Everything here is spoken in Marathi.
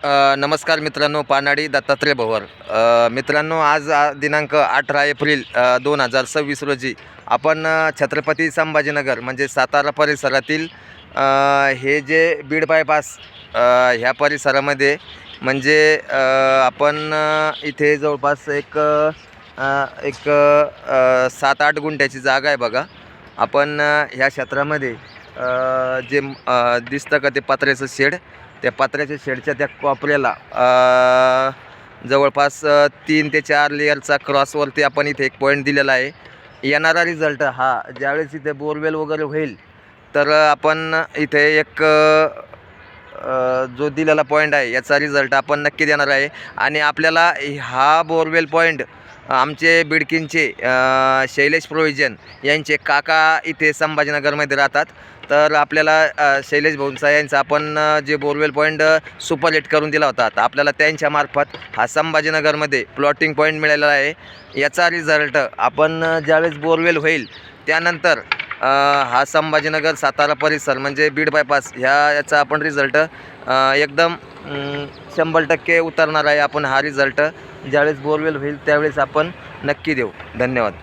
नमस्कार मित्रांनो, पानाडी दत्तात्रय भोवर. मित्रांनो, आज दिनांक 18 एप्रिल 2026 रोजी आपण छत्रपती संभाजीनगर म्हणजे सातारा परिसरातील हे जे बीड बायपास ह्या परिसरामध्ये म्हणजे आपण इथे जवळपास एक 7-8 गुंठ्याची जागा आहे बघा. आपण ह्या क्षेत्रामध्ये दिसतं का ते पत्र्याचं शेड, त्या पत्र्याच्या शेडच्या त्या कोपऱ्याला जवळपास 3 ते 4 लेअरचा क्रॉसवरती आपण इथे एक पॉईंट दिलेला आहे. येणारा रिझल्ट हा ज्यावेळेस इथे बोरवेल वगैरे होईल तर आपण इथे एक जो दिलेला पॉईंट आहे याचा रिझल्ट आपण नक्की देणार आहे. आणि आपल्याला हा बोरवेल पॉईंट आमचे बिडकींचे शैलेश प्रोव्हिजन यांचे काका इथे संभाजीनगरमध्ये राहतात. तर आपल्याला शैलेश भाऊंचा यांचा आपण जे बोरवेल पॉईंट सुपर हिट करून दिला होता, तर आपल्याला त्यांच्यामार्फत हा संभाजीनगरमध्ये प्लॉटिंग पॉईंट मिळालेला आहे. याचा रिझल्ट आपण ज्यावेळेस बोरवेल होईल त्यानंतर हा संभाजीनगर सातारा परिसर म्हणजे बीड बायपास याचा आपण रिझल्ट एकदम 100% उतरणार आहे. आपण हा रिझल्ट ज्यावेळेस बोरवेल होईल त्यावेळेस आपण नक्की देऊ. धन्यवाद.